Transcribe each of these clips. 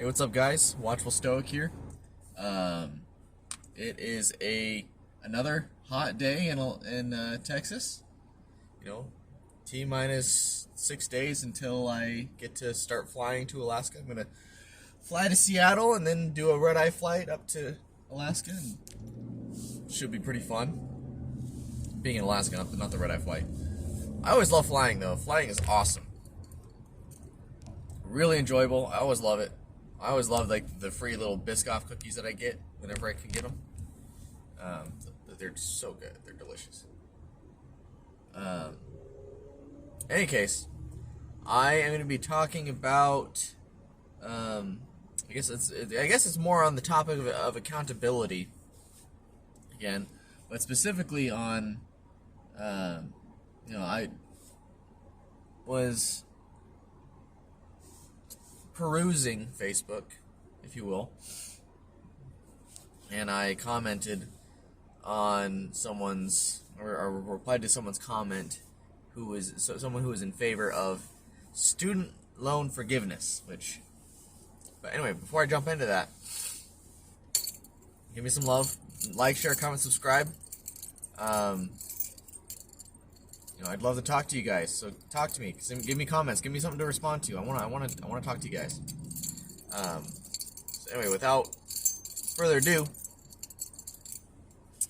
Hey, what's up, guys? Watchful Stoic here. It is another hot day in Texas. You know, T minus 6 days until I get to start flying to Alaska. I'm gonna fly to Seattle and then do a red-eye flight up to Alaska, and should be pretty fun. Being in Alaska, not the red-eye flight. I always love flying though. Flying is awesome. Really enjoyable. I always love it. I always love like the free little Biscoff cookies that I get whenever I can get them. They're so good. They're delicious. Any case, I am going to be talking about. I guess it's more on the topic of accountability again, but specifically on. I was perusing Facebook, if you will, and I commented on someone's, or replied to someone's comment, someone who was in favor of student loan forgiveness. But anyway, before I jump into that, give me some love, like, share, comment, subscribe. I'd love to talk to you guys, so talk to me. Give me comments. Give me something to respond to. I want to talk to you guys. So anyway, without further ado,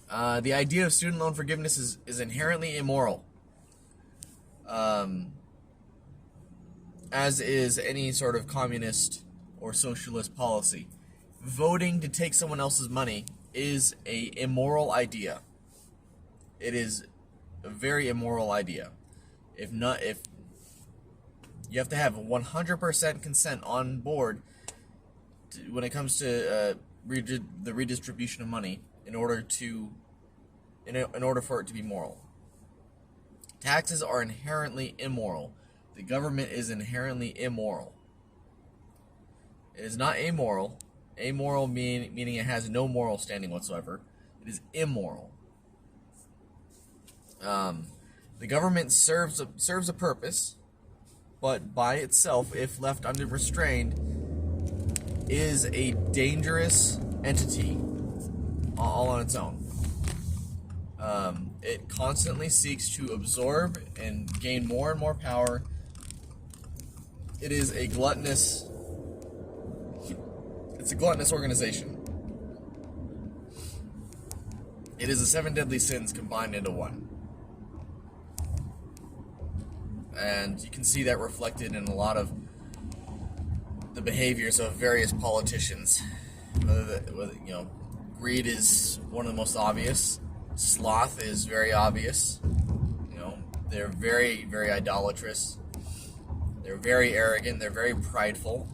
the idea of student loan forgiveness is inherently immoral, as is any sort of communist or socialist policy. Voting to take someone else's money is a immoral idea. It is a very immoral idea. If you have to have 100% consent on board when it comes to the redistribution of money in order for it to be moral. Taxes are inherently immoral. The government is inherently immoral. It is not amoral. Amoral meaning it has no moral standing whatsoever. It is immoral. The government serves a purpose, but by itself, if left unrestrained, is a dangerous entity all on its own. It constantly seeks to absorb and gain more and more power. It is a gluttonous organization. It is the 7 deadly sins combined into one. And you can see that reflected in a lot of the behaviors of various politicians. Greed is one of the most obvious. Sloth is very obvious. They're very, very idolatrous. They're very arrogant. They're very prideful.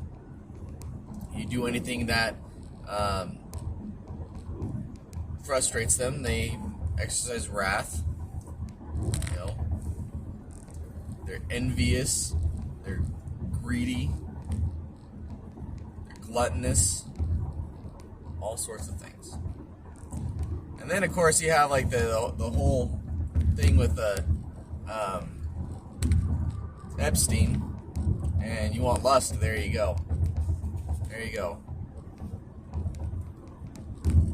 You do anything that frustrates them, they exercise wrath. They're envious, they're greedy, they're gluttonous, all sorts of things. And then, of course, you have like the whole thing with Epstein, and you want lust. There you go. There you go.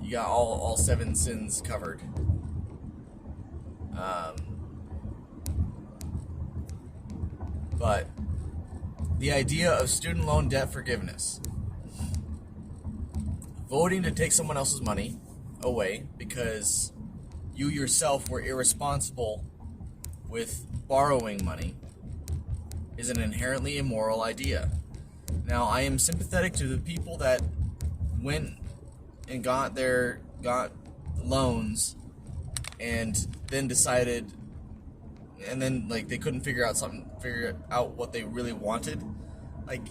You got all 7 sins covered. But the idea of student loan debt forgiveness, voting to take someone else's money away because you yourself were irresponsible with borrowing money, is an inherently immoral idea. Now, I am sympathetic to the people that went and got loans and then decided, and then they couldn't figure out what they really wanted.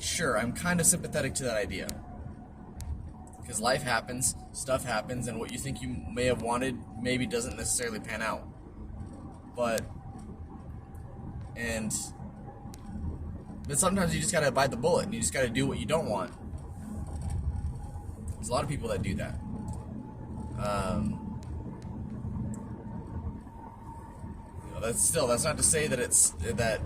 Sure, I'm kind of sympathetic to that idea, because life happens, stuff happens, and what you think you may have wanted maybe doesn't necessarily pan out. But sometimes you just gotta bite the bullet, and you just gotta do what you don't want. There's a lot of people that do that. That's not to say that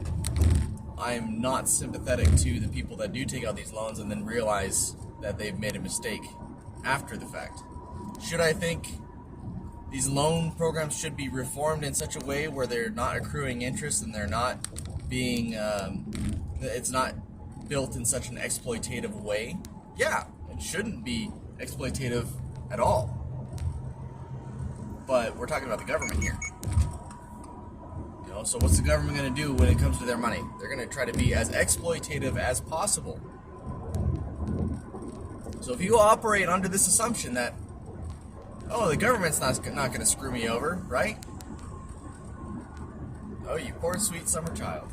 I'm not sympathetic to the people that do take out these loans and then realize that they've made a mistake after the fact. Should I think these loan programs should be reformed in such a way where they're not accruing interest and they're not being, it's not built in such an exploitative way? Yeah, it shouldn't be exploitative at all. But we're talking about the government here. You know, so what's the government going to do when it comes to their money? They're going to try to be as exploitative as possible. So if you operate under this assumption that, oh, the government's not going to screw me over, right? Oh, you poor sweet summer child.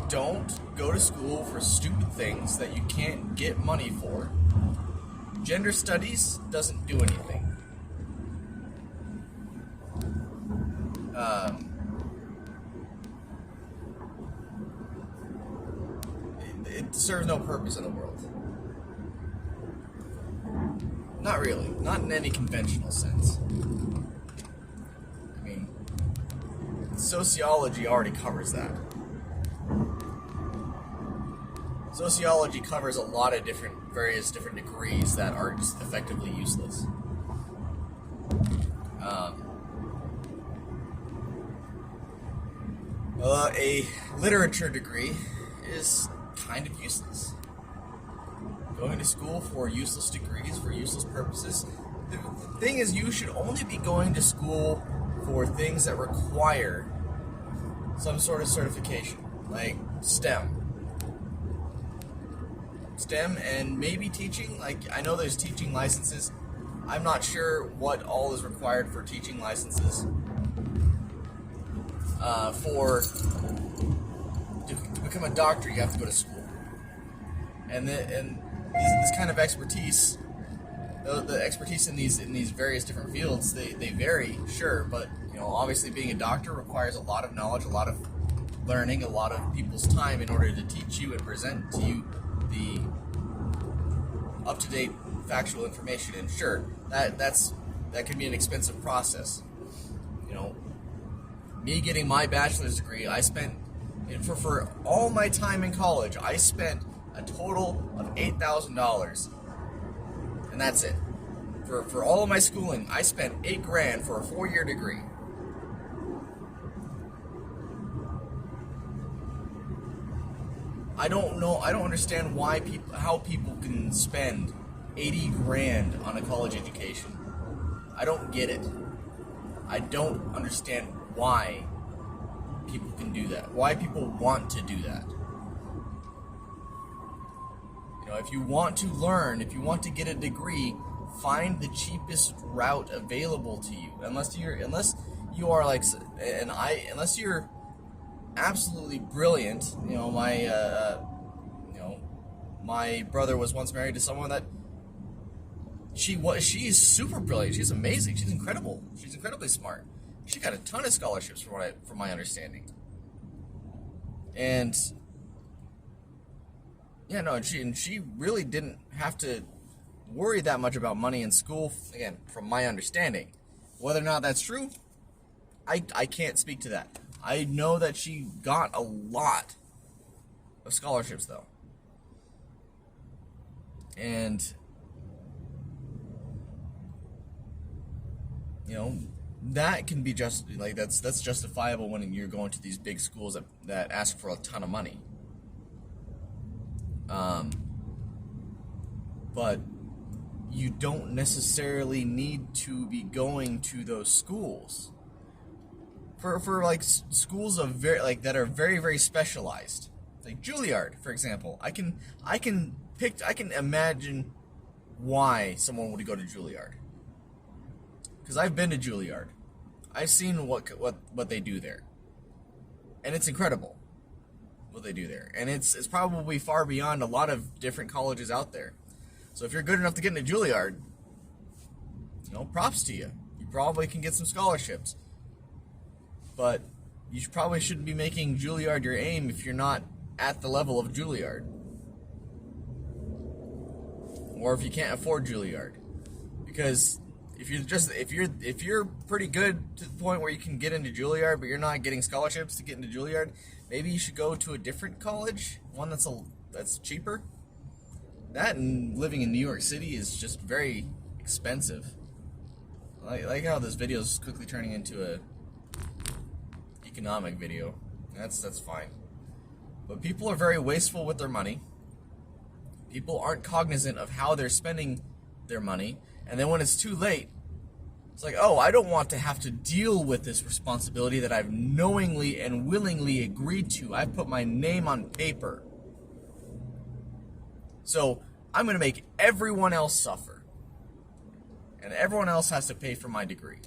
Don't go to school for stupid things that you can't get money for. Gender studies doesn't do anything. It serves no purpose in the world. Not really. Not in any conventional sense. I mean, sociology already covers that. Sociology covers a lot of various different degrees that are just effectively useless. A literature degree is kind of useless. Going to school for useless degrees, for useless purposes. The thing is, you should only be going to school for things that require some sort of certification, like STEM. STEM and maybe teaching. Like, I know there's teaching licenses. I'm not sure what all is required for teaching licenses. To become a doctor, you have to go to school. And this kind of expertise, the expertise in these various different fields, they vary, sure, but obviously being a doctor requires a lot of knowledge, a lot of learning, a lot of people's time in order to teach you and present to you the up-to-date factual information. And sure, that can be an expensive process. Me getting my bachelor's degree, I spent for all my time in college, I spent a total of $8,000, and that's it. For all of my schooling, I spent $8,000 for a 4-year degree. I don't understand how people can spend $80,000 on a college education. I don't get it. I don't understand why people can do that. Why people want to do that. If you want to learn, if you want to get a degree, find the cheapest route available to you. Unless you are like, unless you're absolutely brilliant. My brother was once married to someone that she's super brilliant. She's amazing. She's incredible. She's incredibly smart. She got a ton of scholarships from my understanding. And yeah, no, and she really didn't have to worry that much about money in school, again, from my understanding. Whether or not that's true, I can't speak to that. I know that she got a lot of scholarships, though. And, that can be that's justifiable when you're going to these big schools that ask for a ton of money. But you don't necessarily need to be going to those schools. For like schools of that are very, very specialized, like Juilliard, for example. I can imagine why someone would go to Juilliard. Because I've been to Juilliard. I've seen what they do there. And it's incredible what they do there. And it's probably far beyond a lot of different colleges out there. So if you're good enough to get into Juilliard, props to you. You probably can get some scholarships. But you probably shouldn't be making Juilliard your aim if you're not at the level of Juilliard. Or if you can't afford Juilliard. Because if you're pretty good to the point where you can get into Juilliard, but you're not getting scholarships to get into Juilliard, maybe you should go to a different college, one that's cheaper. That and living in New York City is just very expensive. I like how this video is quickly turning into a economic video. That's fine. But people are very wasteful with their money. People aren't cognizant of how they're spending their money, and then when it's too late, it's like, oh, I don't want to have to deal with this responsibility that I've knowingly and willingly agreed to. I've put my name on paper. So I'm going to make everyone else suffer. And everyone else has to pay for my degree.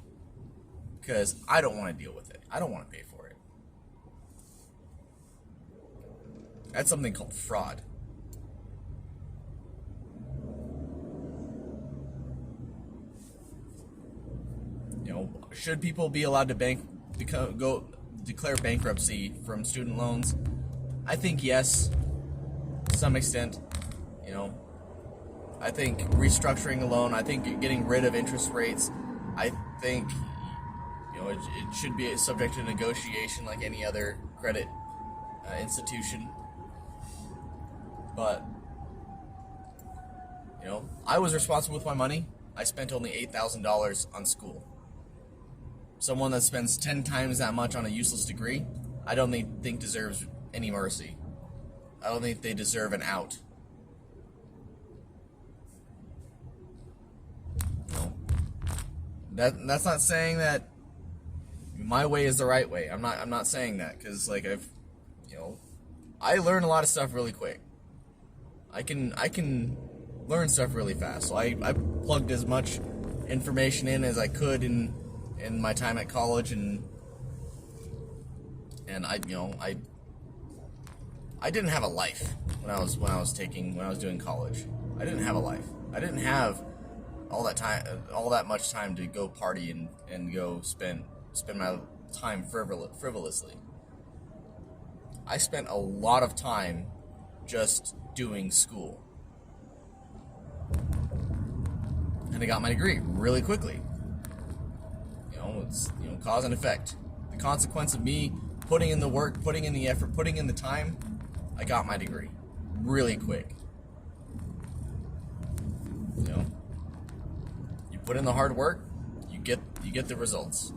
Because I don't want to deal with it. I don't want to pay for it. That's something called fraud. Should people be allowed to declare bankruptcy from student loans? I think yes, to some extent. I think restructuring a loan, I think getting rid of interest rates, I think it should be subject to negotiation like any other credit institution. But I was responsible with my money. I spent only $8,000 on school. Someone that spends 10 times that much on a useless degree, I don't think deserves any mercy. I don't think they deserve an out. That's not saying that my way is the right way. I'm not saying that, because I learn a lot of stuff really quick. I can learn stuff really fast. So I plugged as much information in as I could in my time at college, and I didn't have a life when I was doing college. I didn't have a life. I didn't have all that much time to go party and go spend my time frivolously. I spent a lot of time just doing school. And I got my degree really quickly. It's cause and effect. The consequence of me putting in the work, putting in the effort, putting in the time, I got my degree really quick. You put in the hard work, you get the results.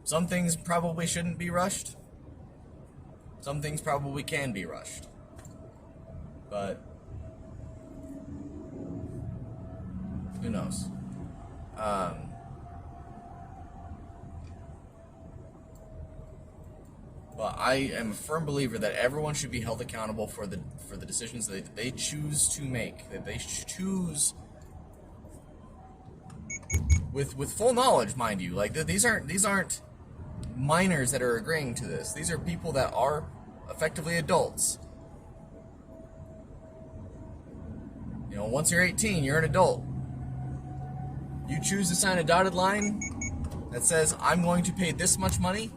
Some things probably shouldn't be rushed. Some things probably can be rushed. But who knows? But I am a firm believer that everyone should be held accountable for the decisions that they choose to make, that they choose with full knowledge, mind you. Like these aren't minors that are agreeing to this. These are people that are effectively adults. Once you're 18, you're an adult. You choose to sign a dotted line that says, I'm going to pay this much money,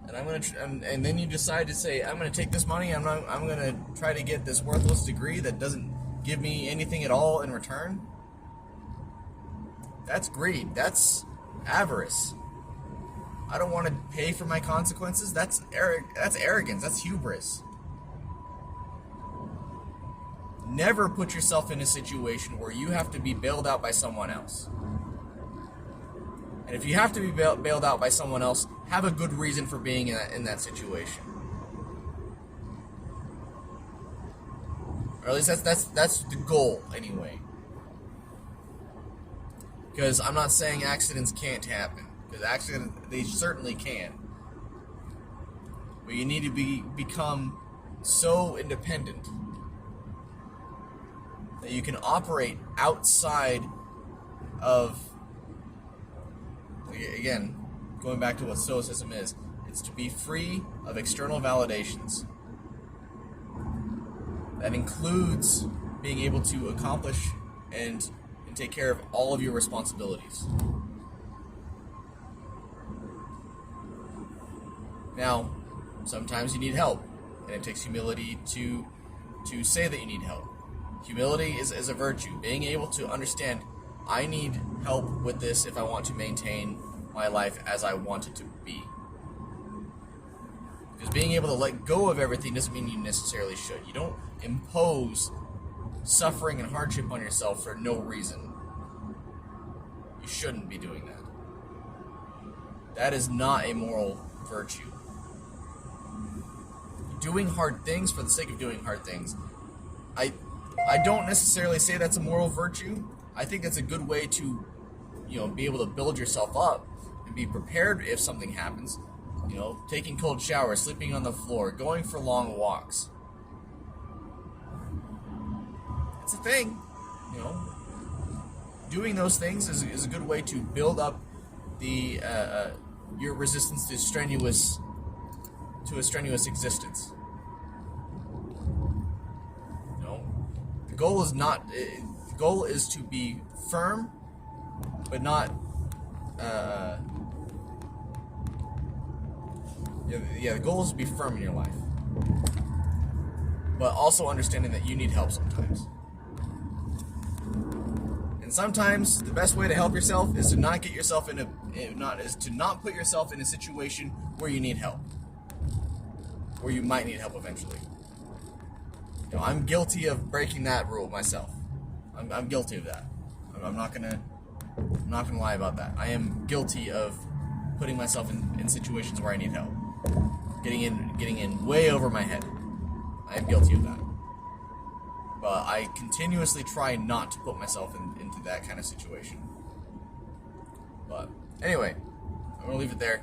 and then you decide to say, I'm going to take this money, I'm going to try to get this worthless degree that doesn't give me anything at all in return. That's greed. That's avarice. I don't want to pay for my consequences. That's arrogance. That's hubris. Never put yourself in a situation where you have to be bailed out by someone else. And if you have to be bailed out by someone else, have a good reason for being in that situation. Or at least that's the goal, anyway. Because I'm not saying accidents can't happen. Because accidents, they certainly can. But you need to become so independent that you can operate outside of, again, going back to what Stoicism is, it's to be free of external validations. That includes being able to accomplish and take care of all of your responsibilities. Now, sometimes you need help, and it takes humility to say that you need help. Humility is a virtue. Being able to understand, I need help with this if I want to maintain my life as I want it to be. Because being able to let go of everything doesn't mean you necessarily should. You don't impose suffering and hardship on yourself for no reason. You shouldn't be doing that. That is not a moral virtue. Doing hard things for the sake of doing hard things, I don't necessarily say that's a moral virtue. I think that's a good way to, be able to build yourself up and be prepared if something happens. Taking cold showers, sleeping on the floor, going for long walks. It's a thing. Doing those things is a good way to build up the your resistance to a strenuous existence. The goal is to be firm, but not. The goal is to be firm in your life, but also understanding that you need help sometimes. And sometimes the best way to help yourself is to not put yourself in a situation where you need help, where you might need help eventually. I'm guilty of breaking that rule myself. I'm guilty of that. I'm not gonna lie about that. I am guilty of putting myself in situations where I need help, getting in way over my head. I am guilty of that. But I continuously try not to put myself into that kind of situation. But anyway, I'm gonna leave it there.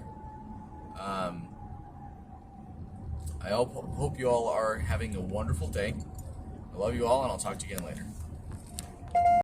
I hope you all are having a wonderful day. I love you all, and I'll talk to you again later.